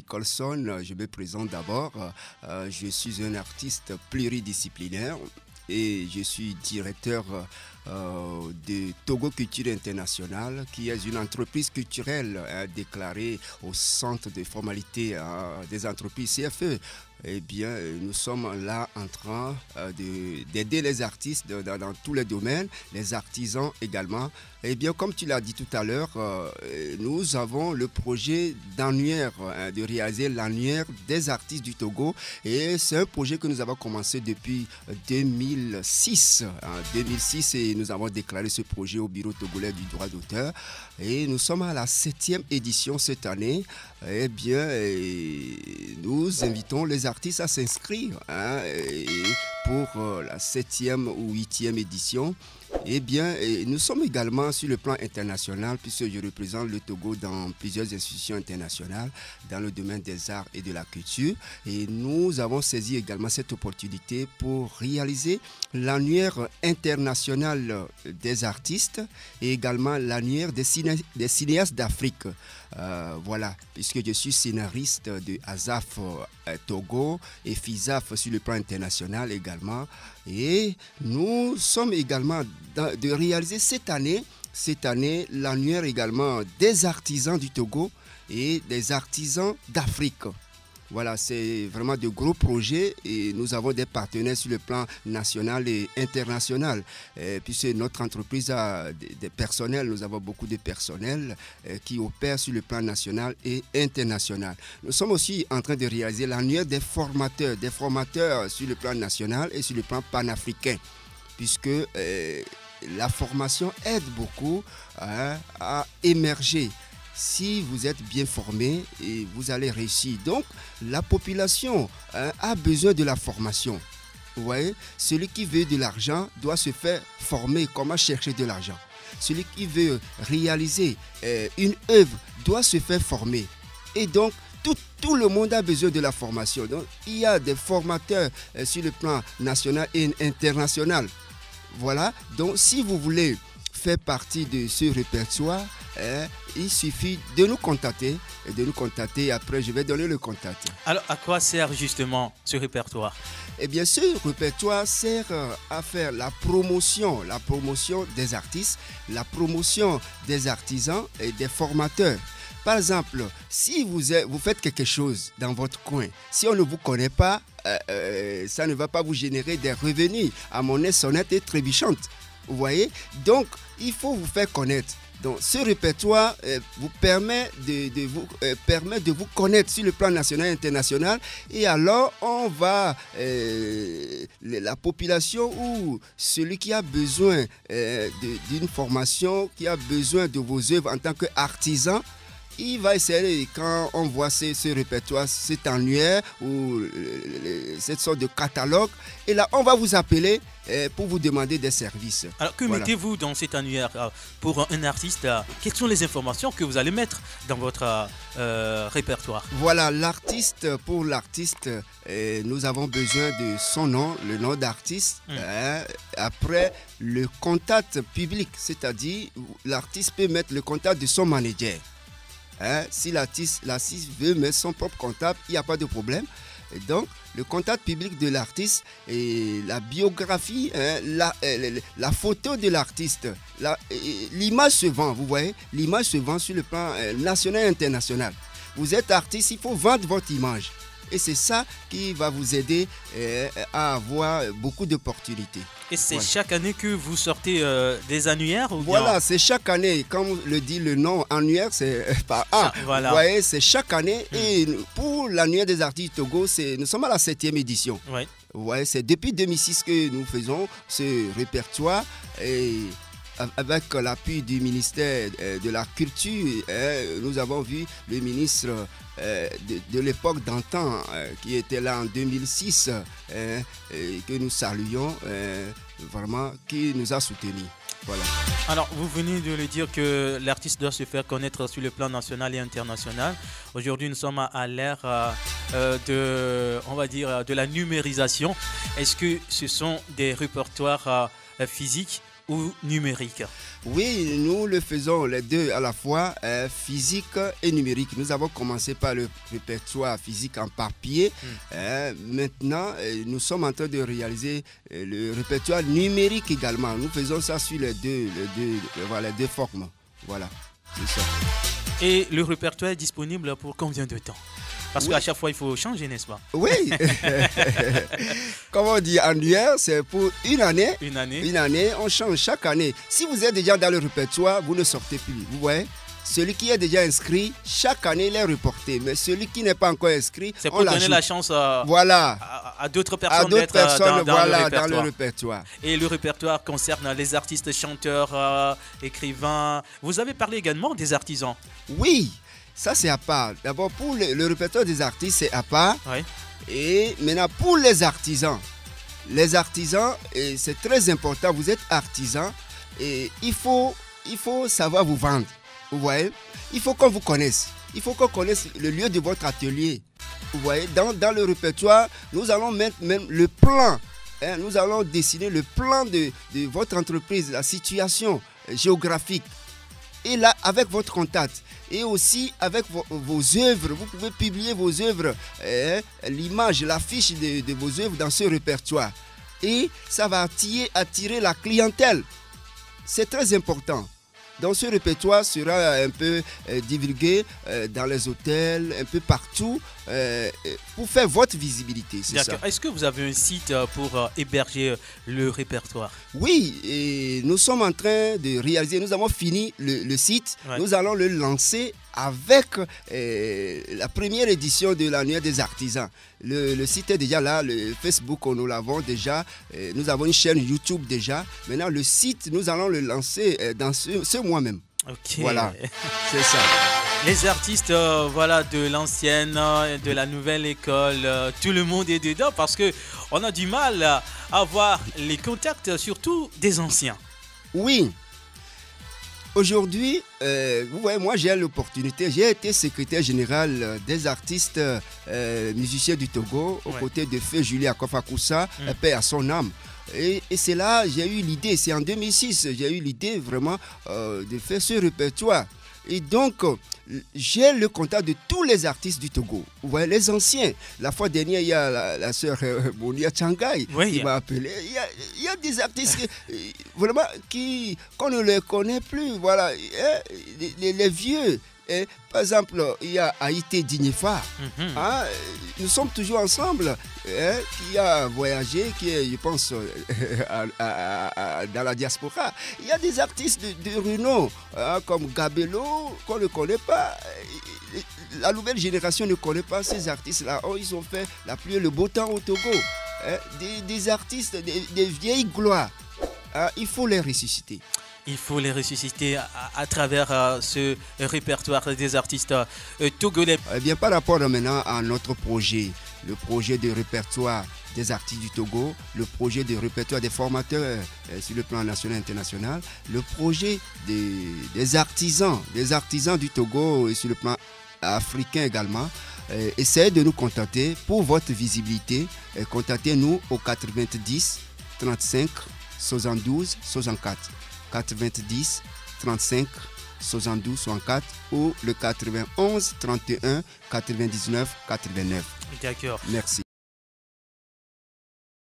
Colson, je me présente d'abord. Je suis un artiste pluridisciplinaire et je suis directeur de Togo Culture International, qui est une entreprise culturelle déclarée au Centre de formalité des entreprises CFE. Eh bien, nous sommes là en train d'aider les artistes dans tous les domaines, les artisans également. Eh bien, comme tu l'as dit tout à l'heure, nous avons le projet d'annuaire, de réaliser l'annuaire des artistes du Togo. Et c'est un projet que nous avons commencé depuis 2006. En 2006, et nous avons déclaré ce projet au Bureau togolais du droit d'auteur. Et nous sommes à la 7e édition cette année. Eh bien, nous invitons les artistes à s'inscrire pour la 7e ou 8e édition. Eh bien, nous sommes également sur le plan international, puisque je représente le Togo dans plusieurs institutions internationales dans le domaine des arts et de la culture. Et nous avons saisi également cette opportunité pour réaliser l'annuaire international des artistes et également l'annuaire des cinéastes d'Afrique. Voilà, puisque je suis scénariste de ASAF Togo et FISAF sur le plan international également. Et nous sommes également de réaliser cette année l'annuaire également des artisans du Togo et des artisans d'Afrique. Voilà, c'est vraiment de gros projets et nous avons des partenaires sur le plan national et international. Puisque notre entreprise a des personnels, nous avons beaucoup de personnels qui opèrent sur le plan national et international. Nous sommes aussi en train de réaliser l'annuaire des formateurs sur le plan national et sur le plan panafricain. Puisque la formation aide beaucoup à émerger. Si vous êtes bien formé, vous allez réussir. Donc, la population a besoin de la formation. Vous voyez, celui qui veut de l'argent doit se faire former comment chercher de l'argent. Celui qui veut réaliser une œuvre doit se faire former. Et donc, tout le monde a besoin de la formation. Donc, il y a des formateurs sur le plan national et international. Voilà. Donc, si vous voulez faire partie de ce répertoire, il suffit de nous contacter. Après, je vais donner le contact. Alors, à quoi sert justement ce répertoire? Eh bien, ce répertoire sert à faire la promotion des artistes, la promotion des artisans et des formateurs. Par exemple, si vous faites quelque chose dans votre coin, si on ne vous connaît pas, ça ne va pas vous générer des revenus à monnaie sonnette et trébuchante. Vous voyez? Donc, il faut vous faire connaître. Donc, ce répertoire vous permet de vous connaître sur le plan national et international. Et alors, la population ou celui qui a besoin d'une formation, qui a besoin de vos œuvres en tant qu'artisan, il va essayer, quand on voit ce répertoire, cet annuaire ou cette sorte de catalogue, et là, on va vous appeler pour vous demander des services. Alors, que mettez-vous dans cet annuaire pour un artiste? Quelles sont les informations que vous allez mettre dans votre répertoire? Voilà, pour l'artiste, nous avons besoin de son nom, le nom d'artiste. Après, le contact public, c'est-à-dire l'artiste peut mettre le contact de son manager. Si l'artiste veut mettre son propre comptable, il n'y a pas de problème. Et donc, le contact public de l'artiste et la biographie, la photo de l'artiste, l'image se vend, vous voyez, l'image se vend sur le plan national et international. Vous êtes artiste, il faut vendre votre image. Et c'est ça qui va vous aider à avoir beaucoup d'opportunités. Et c'est chaque année que vous sortez des annuaires ou Voilà, bien... c'est chaque année. Comme le dit le nom, annuaire, c'est par an. Voilà. Vous voyez, c'est chaque année. Et pour l'annuaire des artistes du Togo, nous sommes à la 7e édition. Ouais. Vous voyez, c'est depuis 2006 que nous faisons ce répertoire. Et avec l'appui du ministère de la Culture, nous avons vu le ministre de l'époque d'antan qui était là en 2006, que nous saluons, vraiment, qui nous a soutenus. Voilà. Alors, vous venez de le dire que l'artiste doit se faire connaître sur le plan national et international. Aujourd'hui, nous sommes à l'ère on va dire, de la numérisation. Est-ce que ce sont des répertoires physiques ou numérique? Oui, nous le faisons les deux à la fois, physique et numérique. Nous avons commencé par le répertoire physique en papier. Maintenant, nous sommes en train de réaliser le répertoire numérique également. Nous faisons ça sur les deux formes. Voilà, c'est ça. Et le répertoire est disponible pour combien de temps? Parce qu'à chaque fois, il faut changer, n'est-ce pas? Oui. Comme on dit annuaire, c'est pour une année. Une année. Une année, on change chaque année. Si vous êtes déjà dans le répertoire, vous ne sortez plus. Vous voyez? Celui qui est déjà inscrit, chaque année, il est reporté. Mais celui qui n'est pas encore inscrit, c'est pour donner la chance voilà. à d'autres personnes d'être dans le répertoire. Et le répertoire concerne les artistes, chanteurs, écrivains. Vous avez parlé également des artisans. Oui. Ça, c'est à part. D'abord, pour le répertoire des artistes, c'est à part. Oui. Et maintenant, pour les artisans, c'est très important. Vous êtes artisan et il faut savoir vous vendre. Vous voyez? Il faut qu'on vous connaisse. Il faut qu'on connaisse le lieu de votre atelier. Vous voyez? Dans le répertoire, nous allons mettre même le plan. Nous allons dessiner le plan de votre entreprise, la situation géographique. Et là, avec votre contact et aussi avec vos œuvres, vous pouvez publier vos œuvres, l'image, l'affiche de vos œuvres dans ce répertoire. Et ça va attirer la clientèle. C'est très important. Donc ce répertoire sera un peu divulgué dans les hôtels, un peu partout, pour faire votre visibilité. D'accord. Est-ce que vous avez un site pour héberger le répertoire? Oui, et nous sommes en train de réaliser, nous avons fini le site, nous allons le lancer avec la première édition de l'annuaire des artisans. Le site est déjà là, le Facebook, nous l'avons déjà, nous avons une chaîne YouTube déjà. Maintenant, le site, nous allons le lancer dans ce mois même. Ok. Voilà, c'est ça. Les artistes de l'ancienne, de la nouvelle école, tout le monde est dedans parce qu'on a du mal à avoir les contacts, surtout des anciens. Oui. Aujourd'hui, vous voyez, moi j'ai l'opportunité, j'ai été secrétaire général des artistes musiciens du Togo, aux côtés de feu Julie Akofa-Koussa, paix à son âme. Et c'est là j'ai eu l'idée, c'est en 2006, j'ai eu l'idée vraiment de faire ce répertoire. Et donc, j'ai le contact de tous les artistes du Togo. Vous voyez, les anciens. La fois dernière, il y a la sœur Monia Changai qui m'a appelé. Il y a des artistes vraiment qu'on ne les connaît plus. Voilà, les vieux. Et, par exemple, il y a Haïté Dignefa. Nous sommes toujours ensemble. Qui a voyagé, qui est, je pense, dans la diaspora. Il y a des artistes de renom, comme Gabello, qu'on ne connaît pas. La nouvelle génération ne connaît pas ces artistes-là. Oh, ils ont fait la pluie et le beau temps au Togo. Des artistes, des vieilles gloires. Il faut les ressusciter. Il faut les ressusciter à travers ce répertoire des artistes togolais. Eh bien, par rapport maintenant à notre projet, le projet de répertoire des artistes du Togo, le projet de répertoire des formateurs sur le plan national et international, le projet des artisans du Togo et sur le plan africain également. Essayez de nous contacter pour votre visibilité. Contactez-nous au 90 35 72 64. 90 35 72 64 ou le 91 31 99 89. D'accord. Merci.